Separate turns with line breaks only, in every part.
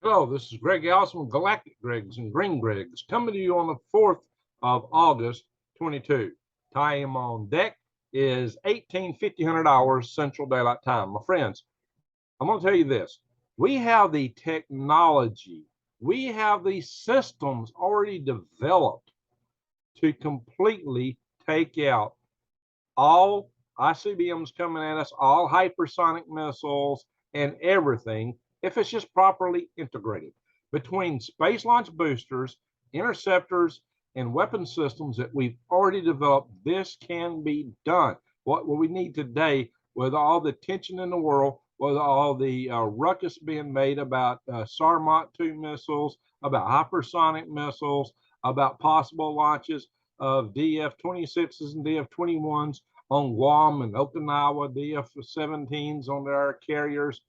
Hello, this is Greg Allison with Galactic Gregs and Green Gregs coming to you on the 4th of August 22. Time on deck is 18:50 hours Central Daylight Time. My friends, I'm going to tell you this. We have the technology, we have the systems already developed to completely take out all ICBMs coming at us, all hypersonic missiles, and everything if it's just properly integrated between space launch boosters, interceptors, and weapon systems that we've already developed. This can be done. What we need today, with all the tension in the world, with all the ruckus being made about Sarmat 2 missiles, about hypersonic missiles, about possible launches of DF-26s and DF-21s on Guam and Okinawa, DF-17s on their carriers.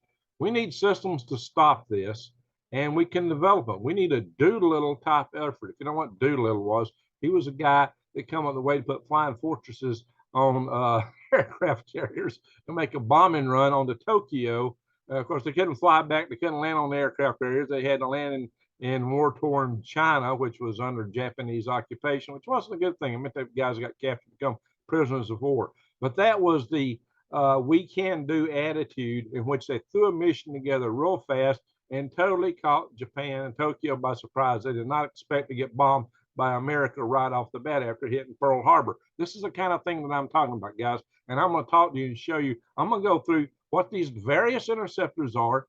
We need systems to stop this, and we can develop them. We need a Doolittle type effort. If you know what Doolittle was, he was a guy that came up with a way to put flying fortresses on aircraft carriers to make a bombing run onto Tokyo. Of course, they couldn't fly back. They couldn't land on the aircraft carriers. They had to land in war-torn China, which was under Japanese occupation, which wasn't a good thing. I meant that guys got captured become prisoners of war. But that was the we can do attitude in which they threw a mission together real fast and totally caught Japan and Tokyo by surprise. They did not expect to get bombed by America right off the bat after hitting Pearl Harbor. This is the kind of thing that I'm talking about, guys. And I'm going to talk to you and show you. I'm going to go through what these various interceptors are,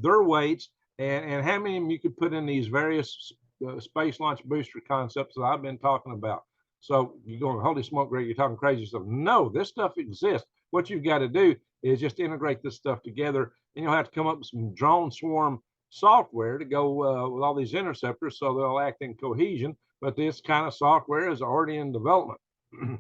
their weights, and how many of them you could put in these various space launch booster concepts that I've been talking about. So you're going, holy smoke, Greg, you're talking crazy stuff. No, this stuff exists. What you've got to do is just integrate this stuff together, and you'll have to come up with some drone swarm software to go with all these interceptors so they'll act in cohesion. But this kind of software is already in development. A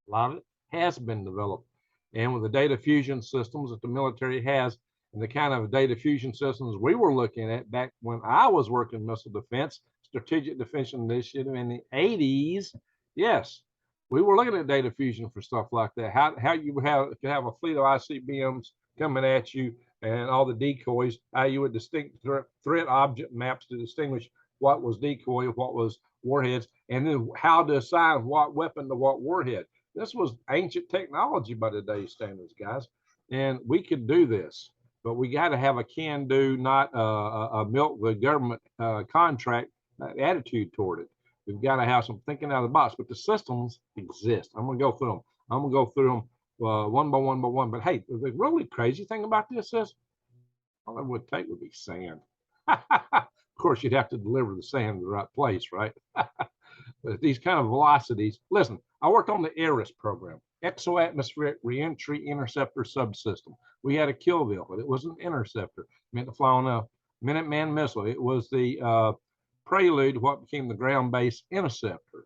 lot of it has been developed. And with the data fusion systems that the military has, and the kind of data fusion systems we were looking at back when I was working missile defense, strategic defense initiative in the 80s, yes, we were looking at data fusion for stuff like that. How you would have a fleet of ICBMs coming at you and all the decoys, how you would distinct threat object maps to distinguish what was decoy, what was warheads, and then how to assign what weapon to what warhead. This was ancient technology by today's standards, guys, and we could do this. But we got to have a can-do, not a milk the government contract attitude toward it. We've got to have some thinking out of the box. But the systems exist. I'm going to go through them. I'm going to go through them one by one by one. But hey, the really crazy thing about this is all it would take would be sand. Of course, you'd have to deliver the sand to the right place, right? But these kind of velocities. Listen, I worked on the ARIS program, Exoatmospheric Reentry Interceptor Subsystem. We had a kill vehicle. It was an interceptor, meant to fly on a Minuteman missile. It was the prelude to what became the ground-based interceptor,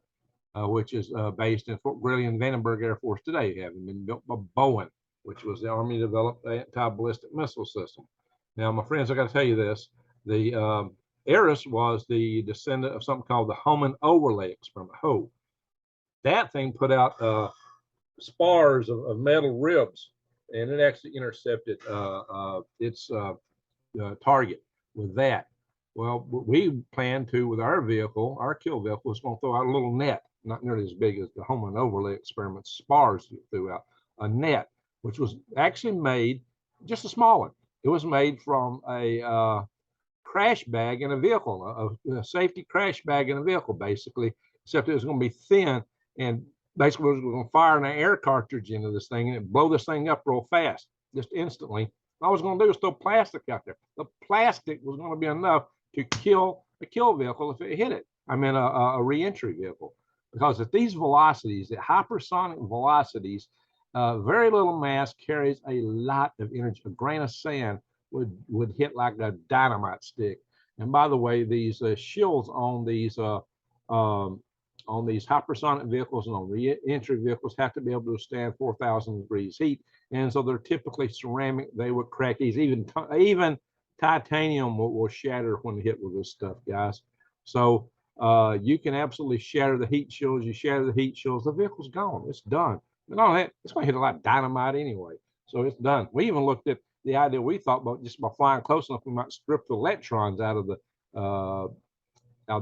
which is based in Fort Greely and Vandenberg Air Force today, having been built by Boeing, which was the Army-developed anti-ballistic missile system. Now, my friends, I got to tell you this: the ARIS was the descendant of something called the Hohmann overlay experiment. HO. That thing put out spars of metal ribs, and it actually intercepted its target with that. Well, we planned to, with our vehicle, our kill vehicle, was going to throw out a little net, not nearly as big as the Hohmann overlay experiment spars threw out, a net, which was actually made, just a small one. It was made from a crash bag in a vehicle, a safety crash bag in a vehicle, basically, except it was going to be thin, and basically we were going to fire an air cartridge into this thing and it blow this thing up real fast, just instantly. All I was going to do was throw plastic out there. The plastic was going to be enough to kill a kill vehicle if it hit it. I mean, a reentry vehicle. Because at these velocities, at hypersonic velocities, very little mass carries a lot of energy. A grain of sand would hit like a dynamite stick. And by the way, these shields on these hypersonic vehicles and on re-entry vehicles have to be able to withstand 4,000 degrees heat. And so they're typically ceramic. They would crack these. Even titanium will shatter when hit with this stuff, guys. So you can absolutely shatter the heat shields. You shatter the heat shields, the vehicle's gone. It's done. And all that, it's going to hit a lot of dynamite anyway. So it's done. We even looked at the idea we thought, but just by flying close enough, we might strip the electrons out of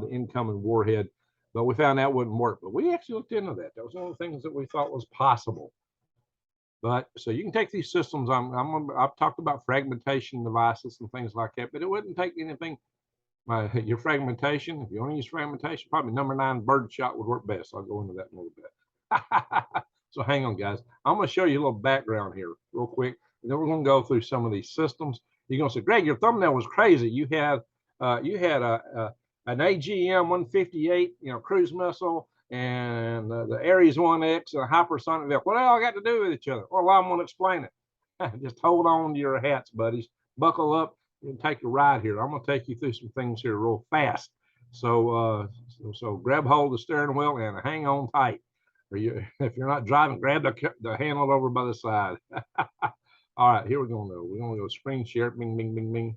the incoming warhead. But we found that wouldn't work. But we actually looked into that. That was one of the things that we thought was possible. But so you can take these systems. I've talked about fragmentation devices and things like that, but it wouldn't take anything. Your fragmentation, if you want to use fragmentation, probably number 9 birdshot would work best. I'll go into that in a little bit. So hang on, guys. I'm going to show you a little background here real quick. And then we're going to go through some of these systems. You're going to say, Greg, your thumbnail was crazy. You had an AGM-158, cruise missile, and the Ares 1X, and a hypersonic vehicle. What they all got to do with each other? Well, I'm going to explain it. Just hold on to your hats, buddies. Buckle up and take a ride here. I'm going to take you through some things here real fast. So grab hold of the steering wheel and hang on tight. If you're not driving, grab the handle over by the side. All right, here we're going to go. We're going to go screen share. Bing, bing, bing, bing,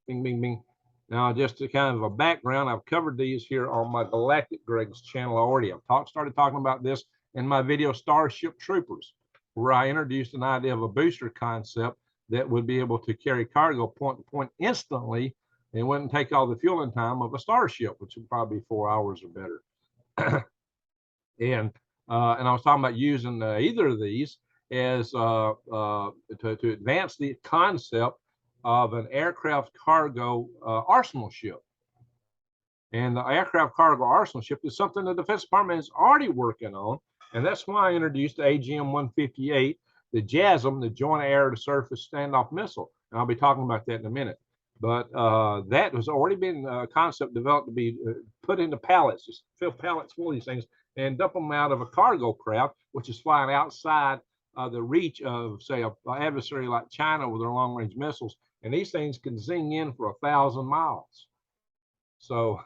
bing, bing, bing. Now, just to kind of a background, I've covered these here on my Galactic Greg's channel already. I've started talking about this in my video Starship Troopers, where I introduced an idea of a booster concept that would be able to carry cargo point to point instantly and wouldn't take all the fueling time of a Starship, which would probably be 4 hours or better. And I was talking about using either of these as to advance the concept of an aircraft cargo arsenal ship. And the aircraft cargo arsenal ship is something the Defense Department is already working on. And that's why I introduced the AGM-158, the JASSM, the Joint Air-to-Surface Standoff Missile. And I'll be talking about that in a minute. But that has already been a concept developed to be put into pallets, just fill pallets full of these things and dump them out of a cargo craft, which is flying outside the reach of, say, an adversary like China with their long-range missiles. And these things can zing in for 1,000 miles. So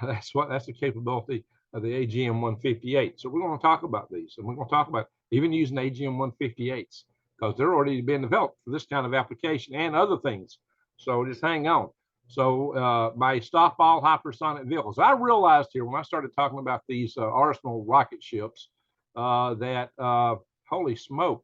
that's the capability of the AGM-158. So we're going to talk about these, and we're going to talk about even using AGM-158s because they're already being developed for this kind of application and other things. So just hang on. So my stop all hypersonic vehicles. I realized here when I started talking about these arsenal rocket ships that holy smoke,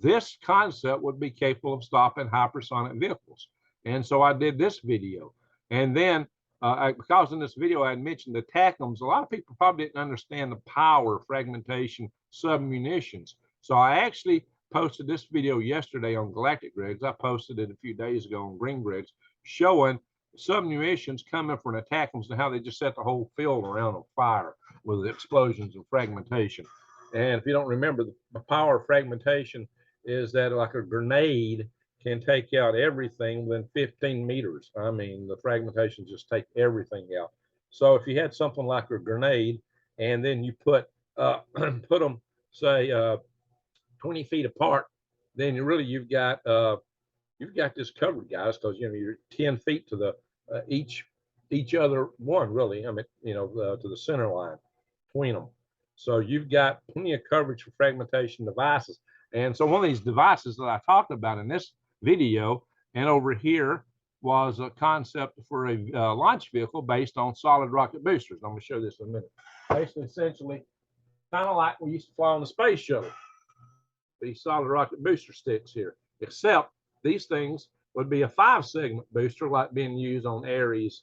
this concept would be capable of stopping hypersonic vehicles. And so I did this video. And then because in this video I had mentioned the ATACMS, a lot of people probably didn't understand the power of fragmentation submunitions. So I actually posted this video yesterday on Galactic Greg's. I posted it a few days ago on Green Greg's, showing submunitions coming from an ATACMS and how they just set the whole field around on fire with explosions and fragmentation. And if you don't remember, the power of fragmentation is that like a grenade can take out everything within 15 meters. I mean, the fragmentation just take everything out. So if you had something like a grenade and then you put them, say, 20 feet apart, then you've got this covered, guys, because you're 10 feet to the each other one, really. I mean, to the center line between them. So you've got plenty of coverage for fragmentation devices. And so one of these devices that I talked about in this video and over here was a concept for a launch vehicle based on solid rocket boosters. I'm going to show this in a minute. Basically, essentially, kind of like we used to fly on the space shuttle. These solid rocket booster sticks here, except these things would be a 5-segment booster like being used on Ares,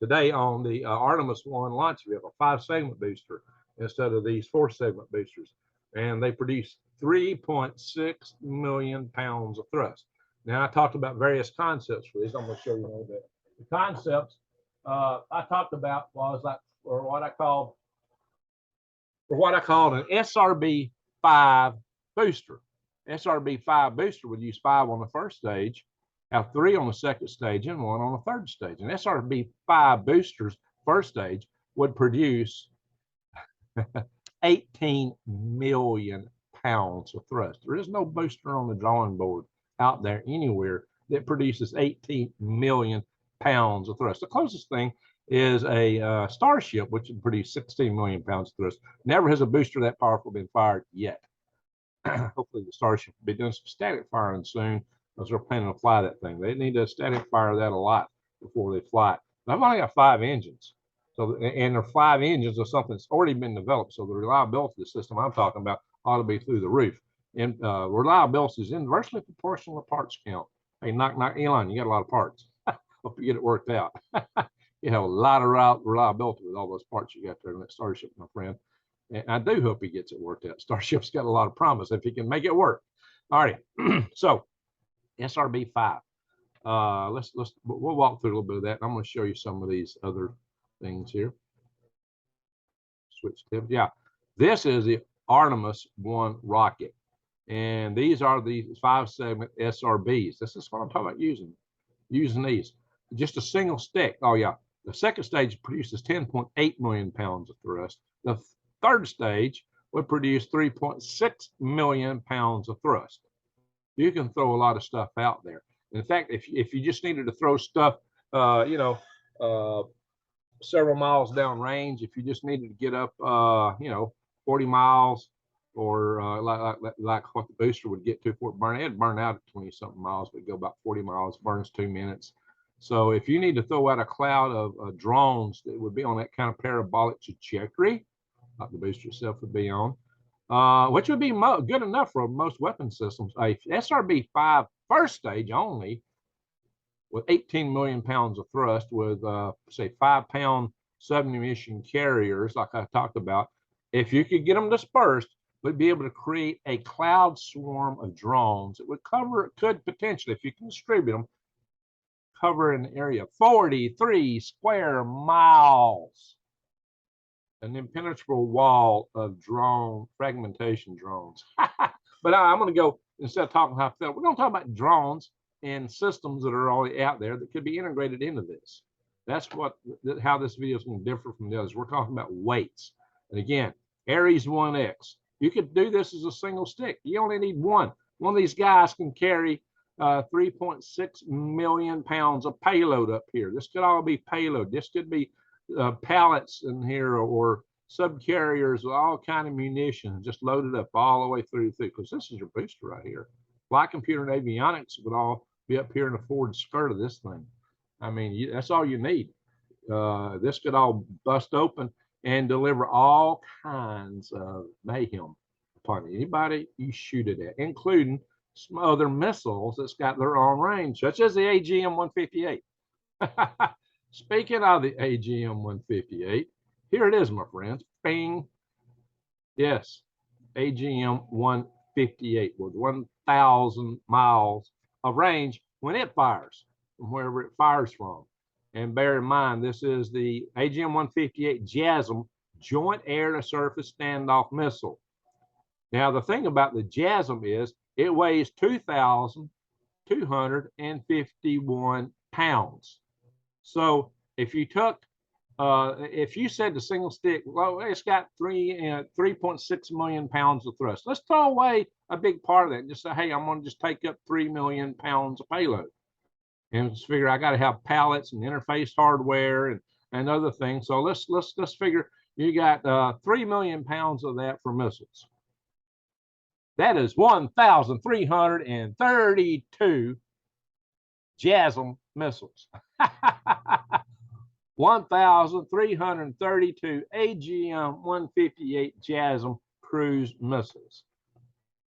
today on the Artemis 1 launch vehicle, 5-segment booster instead of these 4-segment boosters. And they produce 3.6 million pounds of thrust. Now, I talked about various concepts for these. I'm going to show you a little bit. The concepts I talked about was like, or what I called an SRB-5 booster. SRB-5 booster would use 5 on the first stage, have 3 on the second stage, and 1 on the third stage. And SRB-5 boosters first stage would produce 18 million pounds of thrust. There is no booster on the drawing board out there anywhere that produces 18 million pounds of thrust. The closest thing is a Starship, which would produce 16 million pounds of thrust. Never has a booster that powerful been fired yet. Hopefully the Starship will be doing some static firing soon, because they're planning to fly that thing. They need to static fire that a lot before they fly it. I've only got 5 engines. So, and there are 5 engines of something that's already been developed. So the reliability of the system I'm talking about ought to be through the roof. And reliability is inversely proportional to parts count. Hey, knock, Elon, you got a lot of parts. Hope you get it worked out. You have a lot of reliability with all those parts you got there in that Starship, my friend. And I do hope he gets it worked out. Starship's got a lot of promise if he can make it work. All right. So SRB 5. We'll walk through a little bit of that. I'm going to show you some of these other things here. Switch tabs. Yeah, this is the Artemis 1 rocket, and these are the 5-segment SRBs. This is what I'm talking about using these. Just a single stick. Oh yeah, the second stage produces 10.8 million pounds of thrust. The third stage would produce 3.6 million pounds of thrust. You can throw a lot of stuff out there. In fact, if you just needed to throw stuff, several miles down range, if you just needed to get up, 40 miles, or like what the booster would get to for it burn, it'd burn out at 20-something miles, but go about 40 miles, burns 2 minutes. So if you need to throw out a cloud of drones that would be on that kind of parabolic trajectory, like the booster itself would be on, which would be good enough for most weapon systems. A SRB-5 first stage only, with 18 million pounds of thrust, with say 5-pound submission carriers, like I talked about, if you could get them dispersed, we'd be able to create a cloud swarm of drones that would could potentially, if you can distribute them, cover an area of 43 square miles, an impenetrable wall of fragmentation drones. But I'm going to go, instead of talking hypothetical, we're going to talk about drones and systems that are already out there that could be integrated into this. That's how this video is going to differ from the others. We're talking about weights. And again, Ares 1X. You could do this as a single stick. You only need one. One of these guys can carry 3.6 million pounds of payload up here. This could all be payload. This could be pallets in here, or subcarriers with all kind of munitions just loaded up all the way through, because this is your booster right here. Flight computer and avionics would all be up here in the forward skirt of this thing. I mean, that's all you need. This could all bust open and deliver all kinds of mayhem upon anybody you shoot it at, including some other missiles that's got their own range, such as the AGM-158. Speaking of the AGM-158, here it is, my friends. Bing. Yes, AGM-158 with 1,000 miles of range when it fires, from wherever it fires from. And bear in mind, this is the AGM-158 JASSM, Joint Air-to-Surface Standoff Missile. Now, the thing about the JASSM is it weighs 2,251 pounds. So if you took, if you said the single stick, well, it's got 3.6 million pounds of thrust. Let's throw away a big part of that and just say, hey, I'm going to just take up 3 million pounds of payload. And just figure I got to have pallets and interface hardware and other things. So let's figure you got 3 million pounds of that for missiles. That is 1,332 JASSM missiles. 1,332 AGM-158 JASSM cruise missiles.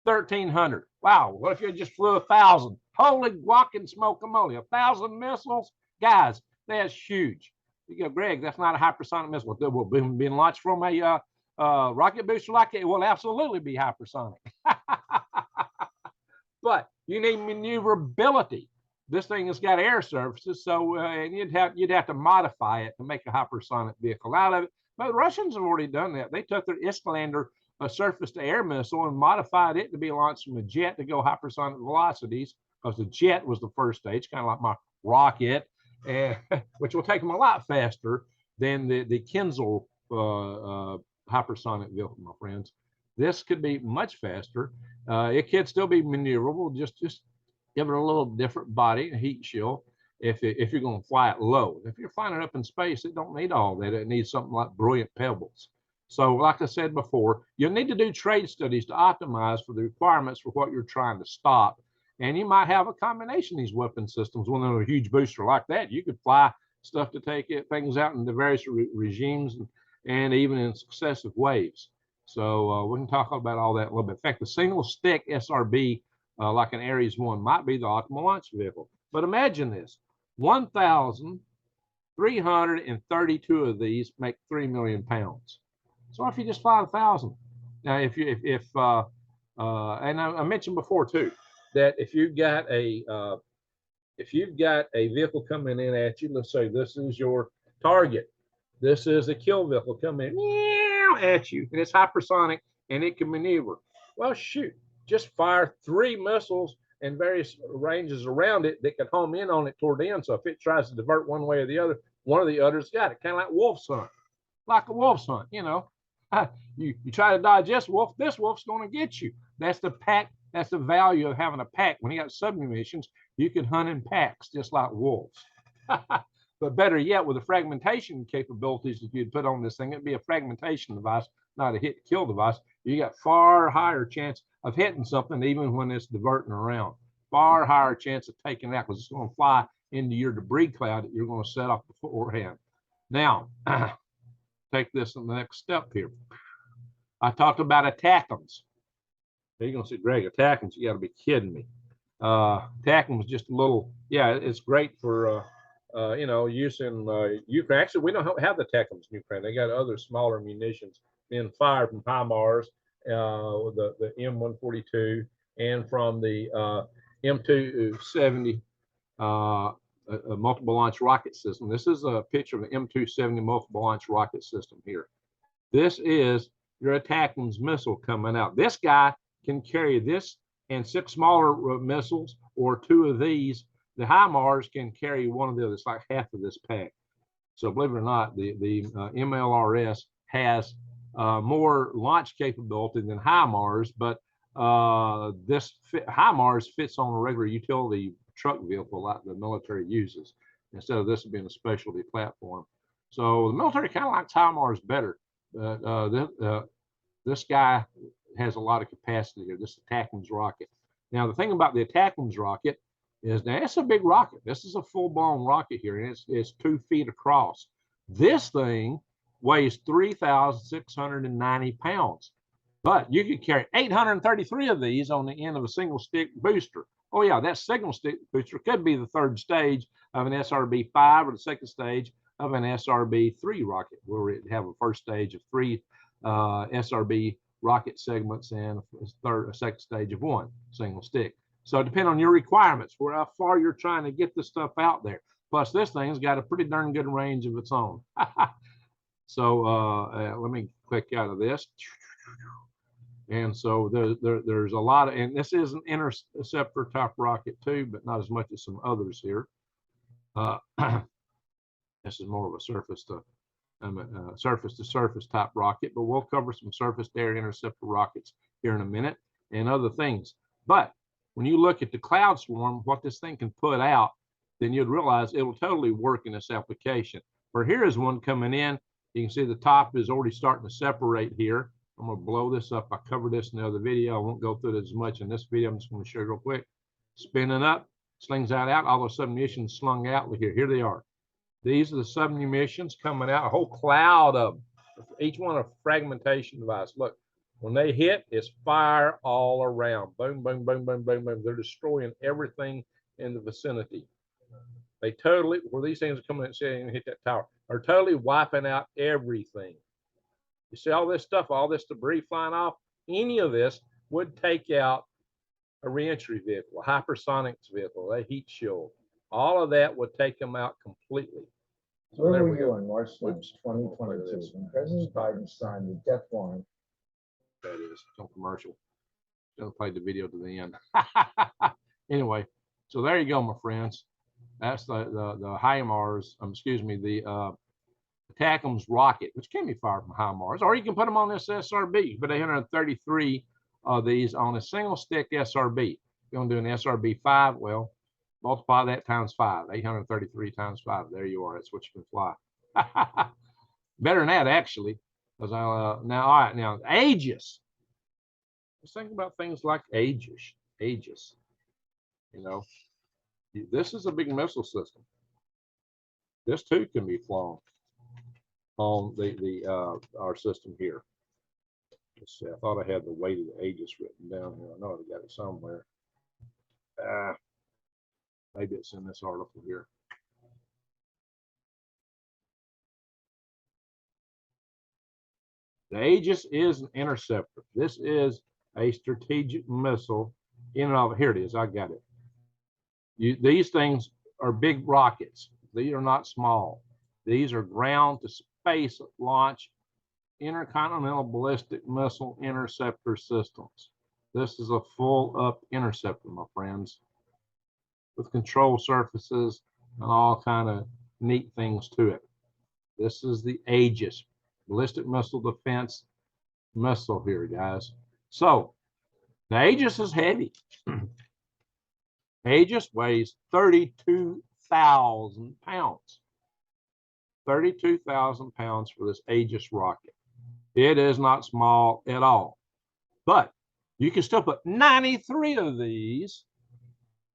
1,300. Wow, what if you just flew 1,000? Holy guacamole smoke-a-moly, 1,000 missiles? Guys, that's huge. You go, Greg, that's not a hypersonic missile. Will be being launched from a rocket booster like it? It will absolutely be hypersonic. But you need maneuverability. This thing has got air surfaces, so and you'd have to modify it to make a hypersonic vehicle out of it. But the Russians have already done that. They took their Iskander surface-to-air missile and modified it to be launched from a jet to go hypersonic velocities, because the jet was the first stage, kind of like my rocket, which will take them a lot faster than the Kinzel hypersonic vehicle, my friends. This could be much faster. It could still be maneuverable, just give it a little different body, a heat shield, if you're going to fly it low. If you're flying it up in space, it don't need all that. It needs something like brilliant Pebbles. So like I said before, you'll need to do trade studies to optimize for the requirements for what you're trying to stop. And you might have a combination of these weapon systems. When they're a huge booster like that, you could fly stuff to take things out in the various regimes and even in successive waves. So we can talk about all that in a little bit. In fact, the single stick SRB, like an Ares 1, might be the optimal launch vehicle. But imagine this: 1,332 of these make 3 million pounds. So if you just fly 1,000, now and I mentioned before too that if you've got a vehicle coming in at you, let's say this is your target, this is a kill vehicle coming at you, and it's hypersonic and it can maneuver. Well, shoot, just fire 3 missiles in various ranges around it that can home in on it toward the end. So if it tries to divert one way or the other, one of the others got it, kind of like wolf's hunt, like a wolf's hunt, you know. You try to dodge this wolf's going to get you. That's the pack. That's the value of having a pack. When you got submunitions, you can hunt in packs just like wolves. But better yet, with the fragmentation capabilities that you'd put on this thing, it'd be a fragmentation device, not a hit kill device. You got far higher chance of hitting something even when it's diverting around. Far higher chance of taking it out because it's going to fly into your debris cloud that you're going to set off beforehand. Now, take this in the next step here. I talked about ATACMS. You're going to say, Greg, ATACMS, you got to be kidding me. ATACMS just a little, yeah, it's great for, use in Ukraine. Actually, we don't have the ATACMS in Ukraine. They got other smaller munitions being fired from HIMARS, the M142, and from the M270 a multiple launch rocket system. This is a picture of the M270 multiple launch rocket system here. This is your ATACMS missile coming out. This guy can carry this and 6 smaller missiles, or 2 of these. The HIMARS can carry one of the others, like half of this pack. So believe it or not, the MLRS has more launch capability than HIMARS, but this HIMARS fits on a regular utility truck vehicle like the military uses, instead of this being a specialty platform. So the military kind of likes HIMARS better. This guy has a lot of capacity here, this ATACMS rocket. Now, the thing about the ATACMS rocket is, now it's a big rocket. This is a full-blown rocket here, and it's 2 feet across. This thing weighs 3,690 pounds, but you could carry 833 of these on the end of a single stick booster. Oh yeah, that single stick booster could be the 3rd stage of an SRB-5 or the 2nd stage of an SRB-3 rocket, where it have a 1st stage of 3 SRB rocket segments and a 2nd stage of 1 single stick. So depending on your requirements, for how far you're trying to get this stuff out there. Plus, this thing's got a pretty darn good range of its own. So let me click out of this. And so there's a lot of, and this is an interceptor type rocket too, but not as much as some others here. This is more of a surface to surface type rocket, but we'll cover some surface to air interceptor rockets here in a minute and other things. But when you look at the cloud swarm, what this thing can put out, then you'd realize it will totally work in this application. For here is one coming in. You can see the top is already starting to separate here. I'm going to blow this up. I covered this in the other video. I won't go through it as much in this video. I'm just going to show you real quick. Spinning up, slings that out. All those submunitions slung out. Look here. Here they are. These are the submunitions coming out. A whole cloud of them. Each one a fragmentation device. Look, when they hit, it's fire all around. Boom, boom, boom, boom, boom, boom. They're destroying everything in the vicinity. They totally, where these things are coming and hit that tower, are totally wiping out everything. You see all this stuff, all this debris flying off? Any of this would take out a reentry vehicle, a hypersonics vehicle, a heat shield. All of that would take them out completely.
So where were you on March 2022 when President Biden signed the death warrant?
That is some commercial. Gonna play the video to the end. Anyway, so there you go, my friends. That's the HIMARS, the ATACMS rocket, which can be fired from HIMARS, or you can put them on this SRB. But 833 of these on a single stick SRB. You're gonna do an SRB-5, well, multiply that times 5, 833 times 5. There you are. That's what you can fly. Better than that, actually. Because now, all right, now Aegis. Let's think about things like Aegis. Aegis. You know, this is a big missile system. This too can be flown on our system here. Let's see, I thought I had the weight of the Aegis written down here. I know I got it somewhere. Maybe it's in this article here. The Aegis is an interceptor. This is a strategic missile in and of, here it is, I got it. These things are big rockets. These are not small. These are ground to space launch intercontinental ballistic missile interceptor systems. This is a full up interceptor, my friends, with control surfaces and all kind of neat things to it. This is the Aegis, ballistic missile defense missile here, guys. So the Aegis is heavy. Aegis weighs 32,000 pounds. 32,000 pounds for this Aegis rocket. It is not small at all. But you can still put 93 of these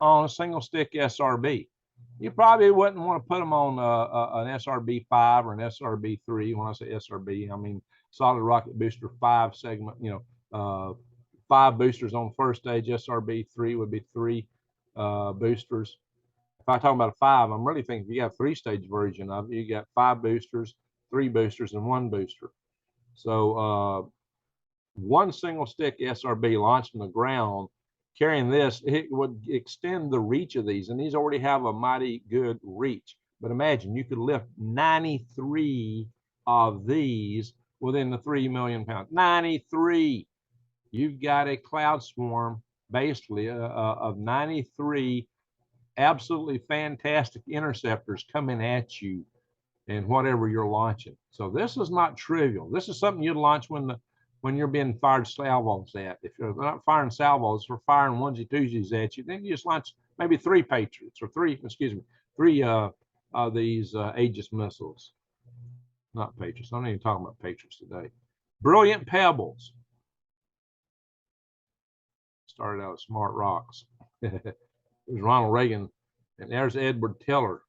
on a single stick SRB. You probably wouldn't want to put them on an SRB 5 or an SRB 3. When I say SRB, I mean solid rocket booster 5 segment, 5 boosters on first stage. SRB 3 would be 3 boosters. If I talk about a 5, I'm really thinking if you got a 3-stage version of it, you got 5 boosters, 3 boosters, and 1 booster. So one single stick SRB launched from the ground carrying this, it would extend the reach of these, and these already have a mighty good reach. But imagine you could lift 93 of these within the 3 million pounds. 93. You've got a cloud swarm basically of 93 absolutely fantastic interceptors coming at you and whatever you're launching. So this is not trivial. This is something you'd launch when you're being fired salvos at. If you're not firing salvos, we're firing onesie twosies at you, then you just launch maybe 3 Patriots or 3 of these Aegis missiles. Not Patriots. I'm not even talking about Patriots today. Brilliant Pebbles. Started out with Smart Rocks. There's Ronald Reagan, and there's Edward Teller.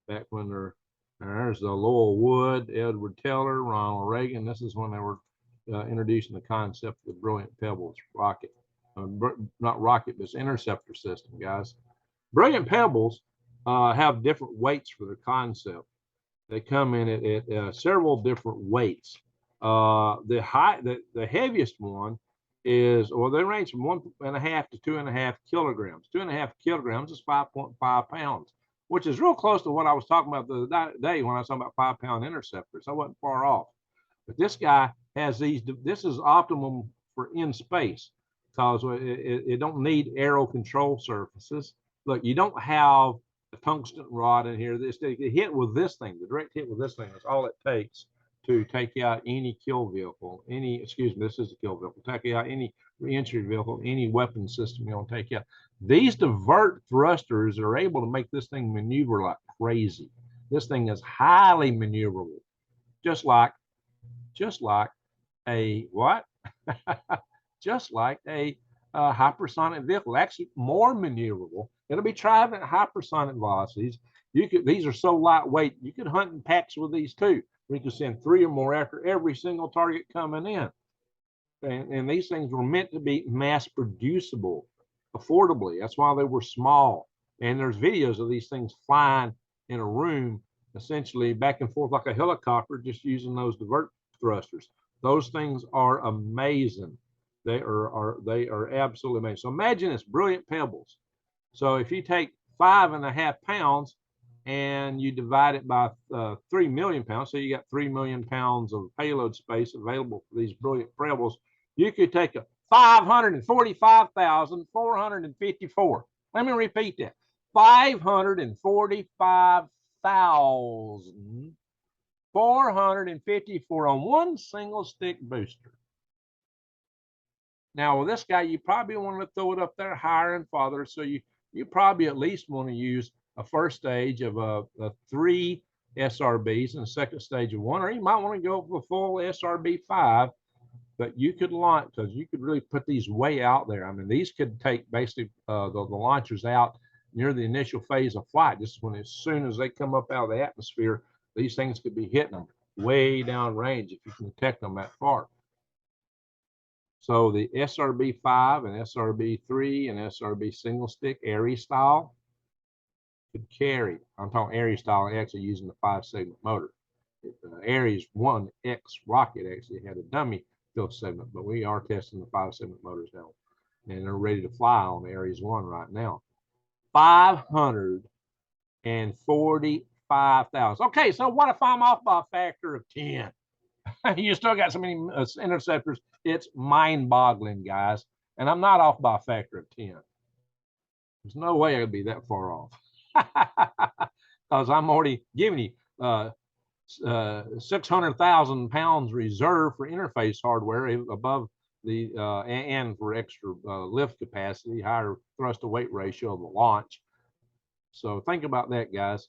Back when there's the Lowell Wood, Edward Teller, Ronald Reagan. This is when they were introducing the concept of the Brilliant Pebbles rocket. Not rocket, but it's interceptor system, guys. Brilliant Pebbles have different weights for their concept. They come in at several different weights. The heaviest one is, well, they range from 1.5 to 2.5 kilograms. 2.5 kilograms is 5.5 pounds, which is real close to what I was talking about the other day when I was talking about 5-pound interceptors. I wasn't far off. But this guy has these. This is optimum for in space because it don't need aero control surfaces. Look, you don't have a tungsten rod in here. The hit with this thing, the direct hit with this thing is all it takes to take out any kill vehicle, this is a kill vehicle, take out any re-entry vehicle, any weapon system you want to take out. These divert thrusters are able to make this thing maneuver like crazy. This thing is highly maneuverable, just like a what? Just like a hypersonic vehicle, actually more maneuverable. It'll be traveling at hypersonic velocities. These are so lightweight, you could hunt in packs with these too. We could send 3 or more after every single target coming in. And these things were meant to be mass producible affordably. That's why they were small. And there's videos of these things flying in a room, essentially back and forth like a helicopter, just using those divert thrusters. Those things are amazing. They are absolutely amazing. So imagine this, Brilliant Pebbles. So if you take 5.5 pounds and you divide it by 3 million pounds, so you got 3 million pounds of payload space available for these Brilliant Pebbles, you could take a 545,454. Let me repeat that. 545,454 on one single stick booster. Now, with this guy, you probably want to throw it up there higher and farther. So you probably at least want to use a first stage of a 3 SRBs and a second stage of 1, or you might want to go for a full SRB 5. But you could launch, because you could really put these way out there. I mean, these could take basically the launchers out near the initial phase of flight. Just when, as soon as they come up out of the atmosphere, these things could be hitting them way down range if you can detect them that far. So the SRB-5 and SRB-3 and SRB single stick Aries style could carry. I'm talking Aries style actually using the 5-segment motor. Aries 1X rocket actually had a dummy fill segment, but we are testing the 5-segment motors now, and they're ready to fly on Aries 1 right now. 545,000. Okay, so what if I'm off by a factor of 10? You still got so many interceptors. It's mind-boggling, guys. And I'm not off by a factor of 10. There's no way I'd be that far off. Because I'm already giving you 600,000 pounds reserve for interface hardware above the and for extra lift capacity, higher thrust to weight ratio of the launch. So think about that, guys.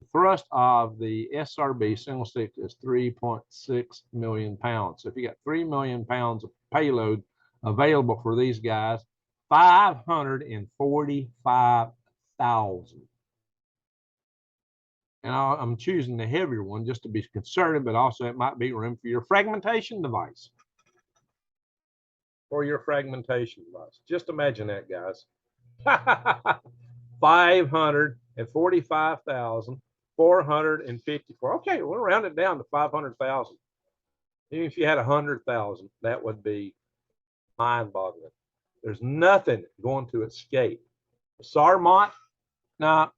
The thrust of the SRB single stick is 3.6 million pounds. So if you got 3 million pounds of payload available for these guys, 545,000. And I'm choosing the heavier one just to be conservative, but also it might be room for your fragmentation device. For your fragmentation device. Just imagine that, guys. 545,454. Okay, we'll round it down to 500,000. Even if you had 100,000, that would be mind-boggling. There's nothing going to escape. Sarmat, now,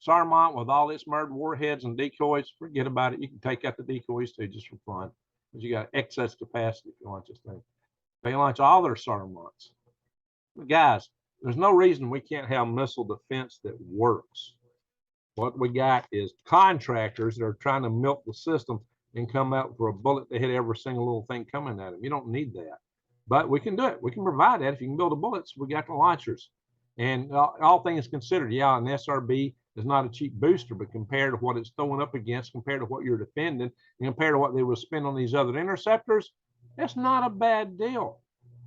Sarmat with all its murdered warheads and decoys, forget about it. You can take out the decoys too, just for fun, because you got excess capacity if you launch this thing. They launch all their Sarmats. But guys, there's no reason we can't have missile defense that works. What we got is contractors that are trying to milk the system and come out for a bullet to hit every single little thing coming at them. You don't need that. But we can do it. We can provide that. If you can build the bullets, we got the launchers. And all things considered, yeah, an SRB is not a cheap booster, but compared to what it's throwing up against, compared to what you're defending, and compared to what they would spend on these other interceptors, it's not a bad deal.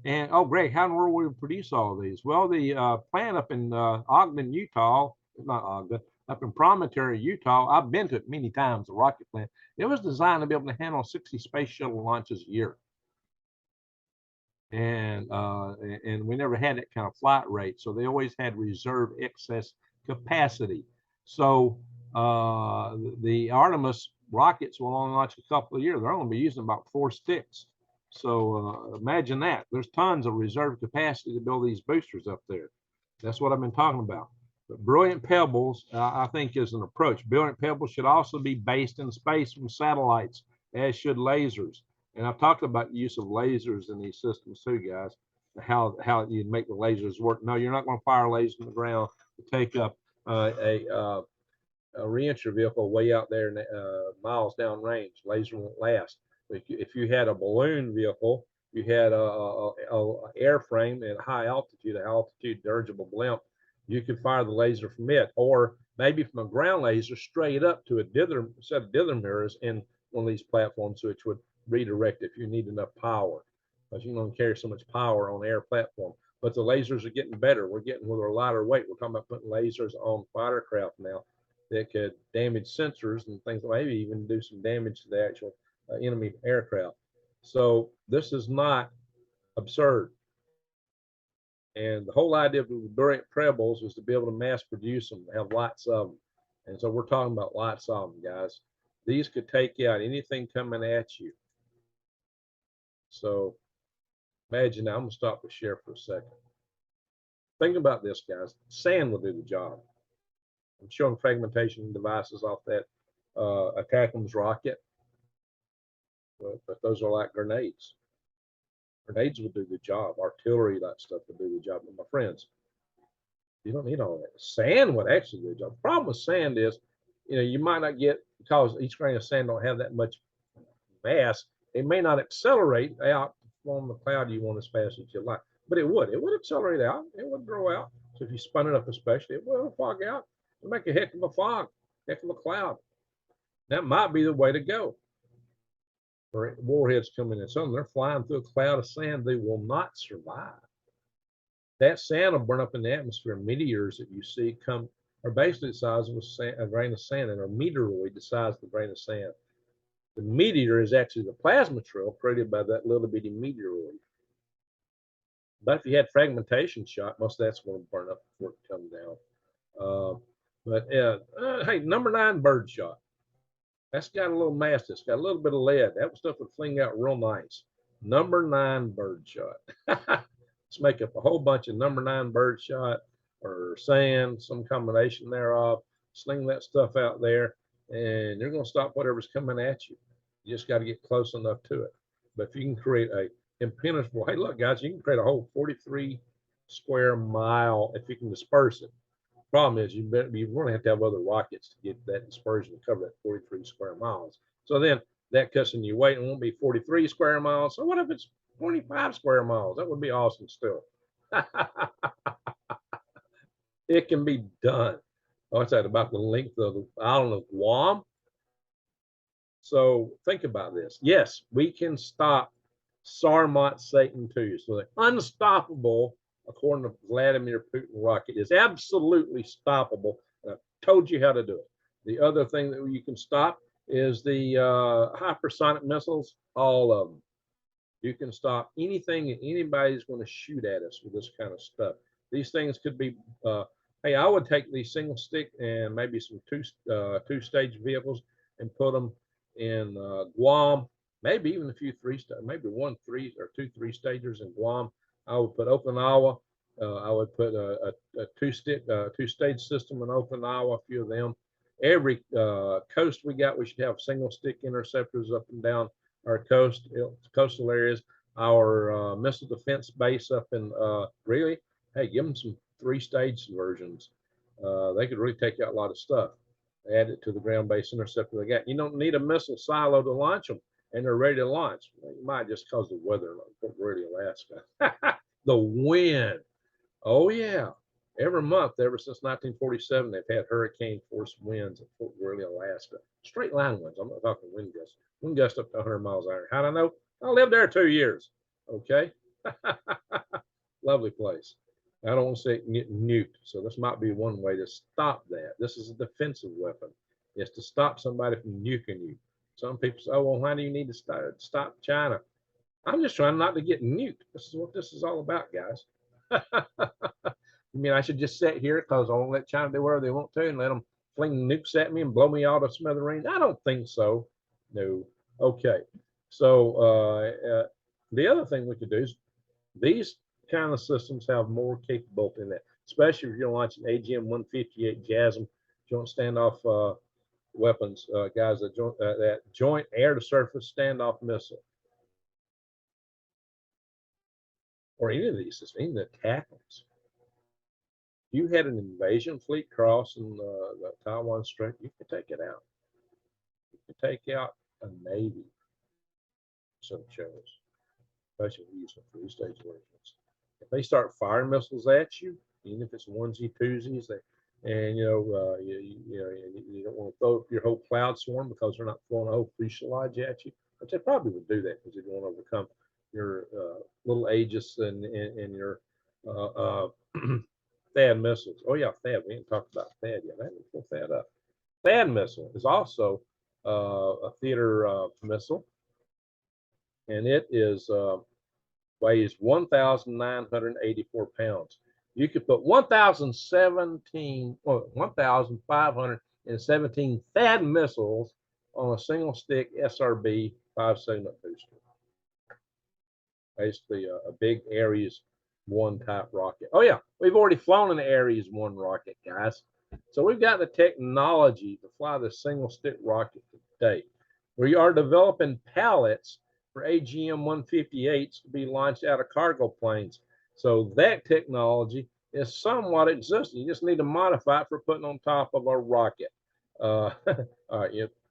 And, oh, Greg, how in the world will we produce all of these? Well, the plant up in Ogden, Utah, not Ogden, up in Promontory, Utah, I've been to it many times, the rocket plant. It was designed to be able to handle 60 space shuttle launches a year. And we never had that kind of flight rate. So they always had reserve excess capacity. So the Artemis rockets will only launch a couple of years. They're only be using about 4 sticks. So imagine that. There's tons of reserve capacity to build these boosters up there. That's what I've been talking about. But Brilliant Pebbles, I think, is an approach. Brilliant Pebbles should also be based in space from satellites, as should lasers. And I've talked about the use of lasers in these systems too, guys. How you make the lasers work. No, you're not going to fire lasers in the ground to take up a reentry vehicle way out there miles downrange. Laser won't last. If you had a balloon vehicle, you had a airframe at high altitude dirigible blimp, you could fire the laser from it, or maybe from a ground laser straight up to a set of dither mirrors in one of these platforms, which would redirect if you need enough power, because you don't carry so much power on air platform. But the lasers are getting better. We're getting with our lighter weight. We're talking about putting lasers on fighter craft now that could damage sensors and things, maybe even do some damage to the actual enemy aircraft. So this is not absurd. And the whole idea of the Brilliant Pebbles is to be able to mass produce them, have lots of them. And so we're talking about lots of them, guys. These could take out anything coming at you. So imagine, I'm going to stop the share for a second. Think about this, guys. Sand will do the job. I'm showing fragmentation devices off that ATACMS rocket, but those are like grenades. Grenades will do the job. Artillery, that stuff will do the job. But my friends, you don't need all that. Sand would actually do the job. The problem with sand is, you might not get, because each grain of sand don't have that much mass, it may not accelerate out on the cloud you want as fast as you like, but it would accelerate out. It would grow out. So if you spun it up, especially, it will fog out. It'll make a heck of a fog, heck of a cloud. That might be the way to go. For warheads coming in, some they're flying through a cloud of sand, they will not survive. That sand will burn up in the atmosphere. Meteors that you see are basically the size of a grain of sand, and are meteoroid, the size of a grain of sand. The meteor is actually the plasma trail created by that little bitty meteoroid. But if you had fragmentation shot, most of that's going to burn up before it comes down. Hey, number 9 bird shot. That's got a little mass. It's got a little bit of lead. That stuff would fling out real nice. Number 9 bird shot. Let's make up a whole bunch of number 9 bird shot or sand, some combination thereof. Sling that stuff out there, and you're going to stop whatever's coming at you. You just got to get close enough to it. But if you can create a impenetrable, hey, look, guys, you can create a whole 43 square mile if you can disperse it. Problem is, you're going to have other rockets to get that dispersion to cover that 43 square miles. So then that cuts in your weight and won't be 43 square miles. So what if it's 25 square miles? That would be awesome still. It can be done. What's that, about the length of the island of Guam? So think about this. Yes, we can stop Sarmat Satan II. So the unstoppable, according to Vladimir Putin rocket, is absolutely stoppable. And I've told you how to do it. The other thing that you can stop is the hypersonic missiles, all of them. You can stop anything that anybody's going to shoot at us with this kind of stuff. These things could be, hey, I would take these single stick and maybe some two-stage vehicles and put them in Guam, maybe even a few maybe 1, 3, or 2, 3 stagers in Guam. I would put Okinawa. I would put a two-stage system in Okinawa, a few of them. Every coast we got, we should have single stick interceptors up and down our coastal areas. Our missile defense base up in Greeley, hey, give them some 3-stage versions. They could really take out a lot of stuff. Add it to the ground-based interceptor they got. You don't need a missile silo to launch them, and they're ready to launch. You might just cause the weather, like Fort Greeley, Alaska. The wind. Oh, yeah. Every month, ever since 1947, they've had hurricane force winds at Fort Greeley, Alaska. Straight line winds. I'm not talking wind gusts. Wind gusts up to 100 miles an hour. How do I know? I lived there 2 years. Okay. Lovely place. I don't want to say nuked. So this might be one way to stop that. This is a defensive weapon. It's to stop somebody from nuking you. Some people say, oh, well, why do you need to stop China? I'm just trying not to get nuked. This is what this is all about, guys. You mean I should just sit here because I won't let China do whatever they want to and let them fling nukes at me and blow me out of smithereens? I don't think so. No. Okay. So the other thing we could do is these kind of systems have more capability in that, especially if you're launching AGM-158 JASM joint standoff weapons, guys, that joint air-to-surface standoff missile. Or any of these systems, even the ATACMS. You had an invasion fleet crossing the Taiwan Strait, you could take it out. You could take out a Navy. So it shows, especially if you use the 3-stage versions. If they start firing missiles at you, even if it's onesie twosies, and you don't want to throw up your whole cloud swarm because they're not throwing a whole fuselage at you, which they probably would do that because they don't want to overcome your little Aegis and your THAAD missiles. Oh yeah, THAAD. We didn't talk about THAAD yet. I haven't pulled that up. THAAD missile is also a theater missile, and it is weighs 1,984 pounds. You could put 1,517 THAAD missiles on a single stick SRB 5-segment booster. Basically, a big Ares 1 type rocket. Oh yeah, we've already flown an Ares 1 rocket, guys. So we've got the technology to fly the single stick rocket today. We are developing pallets for AGM-158s to be launched out of cargo planes. So that technology is somewhat existing. You just need to modify it for putting on top of a rocket.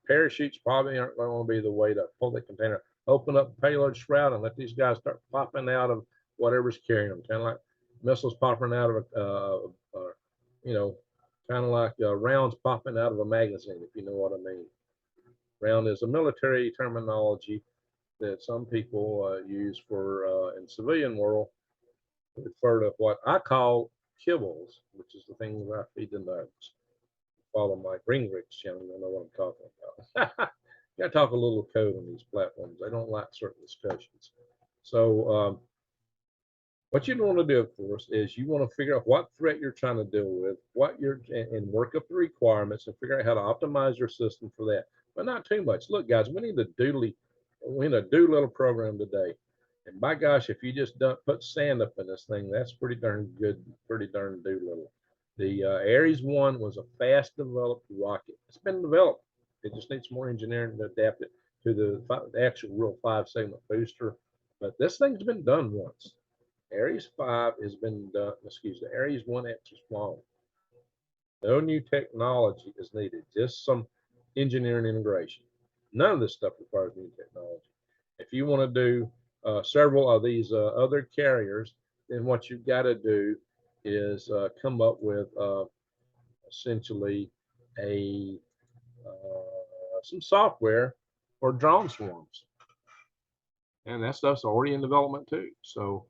Parachutes probably aren't going to be the way to pull the container. Open up the payload shroud and let these guys start popping out of whatever's carrying them. Kind of like missiles popping out of, kind of like rounds popping out of a magazine, if you know what I mean. Round is a military terminology that some people use for in civilian world to refer to what I call kibbles, which is the thing that I feed the nuts. Follow my Green Griggs channel, you'll know what I'm talking about. You got to talk a little code on these platforms. They don't like certain discussions. So what you want to do, of course, is you want to figure out what threat you're trying to deal with, and work up the requirements and figure out how to optimize your system for that. But not too much. Look, guys, we need a little program today. And by gosh, if you just put sand up in this thing, that's pretty darn good, pretty darn doolittle. The Ares 1 was a fast developed rocket. It's been developed. It just needs more engineering to adapt it to the actual real 5-segment booster. But this thing's been done once. Ares 5 has been done, the Ares 1X is flawed. No new technology is needed, just some engineering integration. None of this stuff requires new technology. If you want to do several of these other carriers, then what you've got to do is come up with essentially a some software for drone swarms. And that stuff's already in development too. So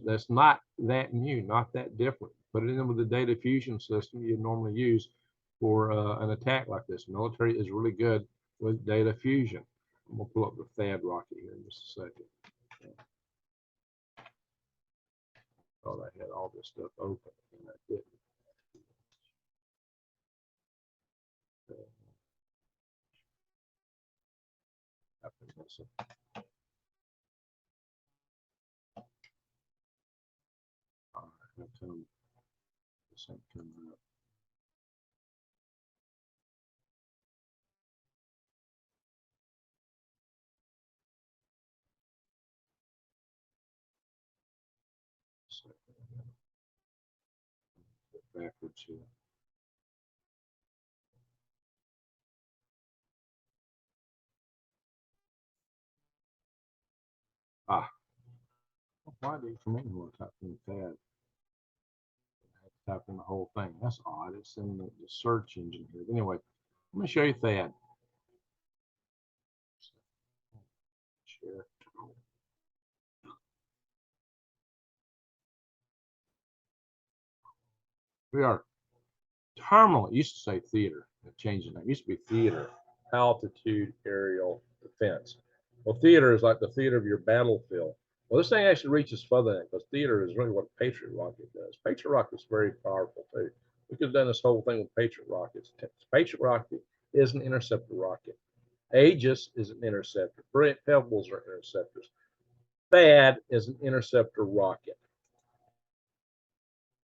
that's not that new, not that different. Put it in with the data fusion system you normally use for an attack like this. Military is really good with data fusion. I'm gonna pull up the THAAD rocket here in just a second. Thought I had all this stuff open and I didn't. All right, this ain't coming up. Backwards here. Why did it come in when I typed in THAAD? I had to type in the whole thing. That's odd. It's in the search engine here. Anyway, let me show you THAAD. Share. We are terminal. It used to say theater. It changed the name. It used to be theater, altitude aerial defense. Well, theater is like the theater of your battlefield. Well, this thing actually reaches further than that because theater is really what a Patriot rocket does. Patriot rocket is very powerful too. We could have done this whole thing with Patriot rockets. Patriot rocket is an interceptor rocket. Aegis is an interceptor. Pebbles are interceptors. THAAD is an interceptor rocket.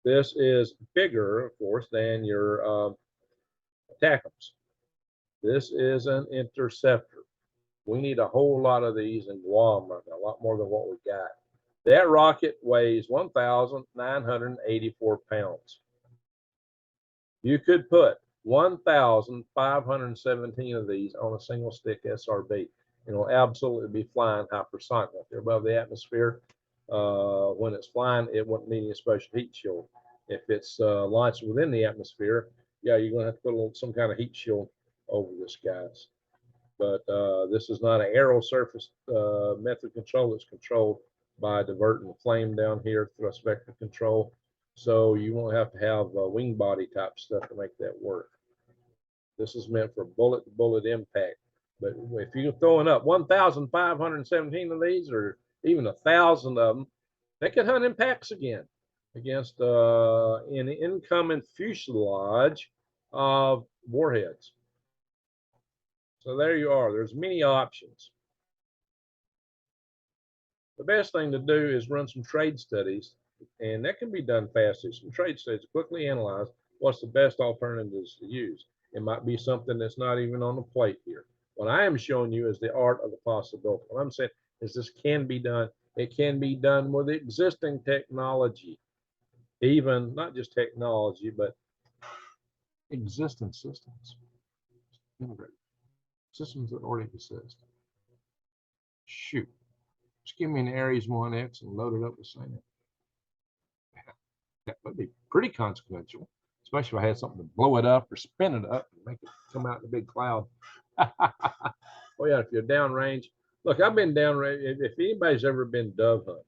This is bigger, of course, than your ATACMS. This is an interceptor. We need a whole lot of these in Guam right now, a lot more than what we got. That rocket weighs 1,984 pounds. You could put 1,517 of these on a single stick SRB. It'll absolutely be flying hypersonic up there above the atmosphere. When it's flying, it won't need any special heat shield. If it's launched within the atmosphere, yeah, you're going to have to put some kind of heat shield over this, guys. But this is not an aero surface method control. It's controlled by diverting the flame down here, thrust vector control. So you won't have to have wing body type stuff to make that work. This is meant for bullet-to-bullet impact. But if you're throwing up 1,517 of these, or even 1,000 of them, they could hunt impacts again against an incoming fuselage of warheads. So there you are. There's many options. The best thing to do is run some trade studies, and that can be done fast. Some trade studies, quickly analyze what's the best alternatives to use. It might be something that's not even on the plate here. What I am showing you is the art of the possibility. What I'm saying is this can be done. It can be done with existing technology, even not just technology, but existing systems. Integrated systems that already exist. Shoot. Just give me an Ares 1X and load it up with sand. That would be pretty consequential, especially if I had something to blow it up or spin it up and make it come out in a big cloud. Oh yeah, if you're downrange. Look, I've been downrange. If anybody's ever been dove hunting,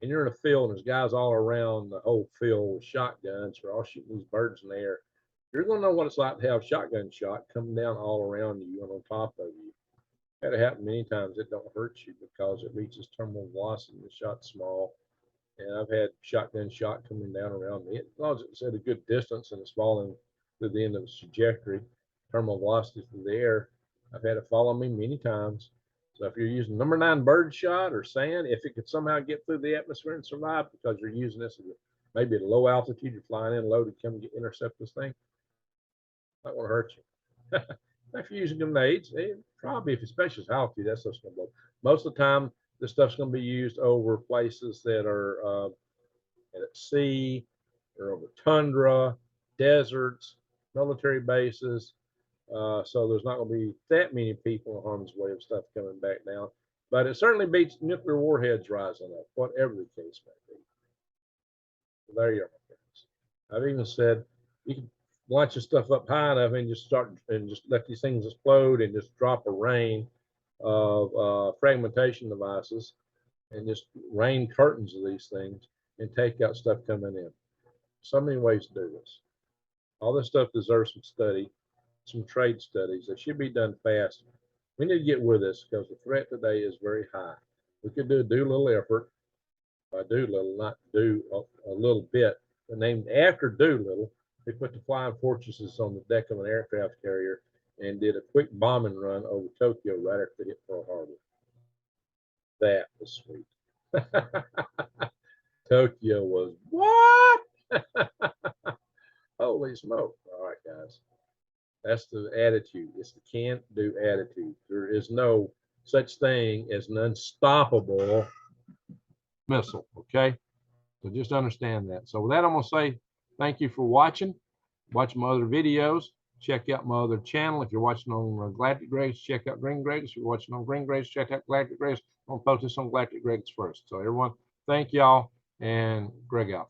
and you're in a field and there's guys all around the whole field with shotguns, we're all shooting these birds in the air. You're going to know what it's like to have shotgun shot coming down all around you and on top of you. Had it happen many times. It don't hurt you because it reaches terminal velocity. The shot's small, and I've had shotgun shot coming down around me. As long as it's at a good distance and it's falling to the end of its trajectory, terminal velocity through the air, I've had it follow me many times. So if you're using number 9 bird shot or sand, if it could somehow get through the atmosphere and survive because you're using this maybe at a low altitude, you're flying in low to come get intercept this thing, not going to hurt you. If you're using grenades, probably if especially altitude, that's what's going to blow. Most of the time, this stuff's going to be used over places that are at sea or over tundra, deserts, military bases. So there's not going to be that many people in harm's way of stuff coming back down. But it certainly beats nuclear warheads rising up, whatever the case may be. So there you are, my friends. I've even said you can launch your stuff up high enough and just start and just let these things explode and just drop a rain of fragmentation devices and just rain curtains of these things and take out stuff coming in. So many ways to do this. All this stuff deserves some study, some trade studies that should be done fast. We need to get with this because the threat today is very high. We could do a Doolittle effort. By Doolittle, not do a little bit, but named after Doolittle. They put the flying fortresses on the deck of an aircraft carrier and did a quick bombing run over Tokyo right after they hit Pearl Harbor. That was sweet. Tokyo was what? Holy smoke. All right, guys. That's the attitude. It's the can't-do attitude. There is no such thing as an unstoppable missile, okay? So just understand that. So with that, I'm going to say thank you for watching. Watch my other videos. Check out my other channel. If you're watching on Galactic Gregs, check out Green Gregs. If you're watching on Green Gregs, check out Galactic Gregs. I'm going to focus on Galactic Gregs first. So everyone, thank y'all, and Greg out.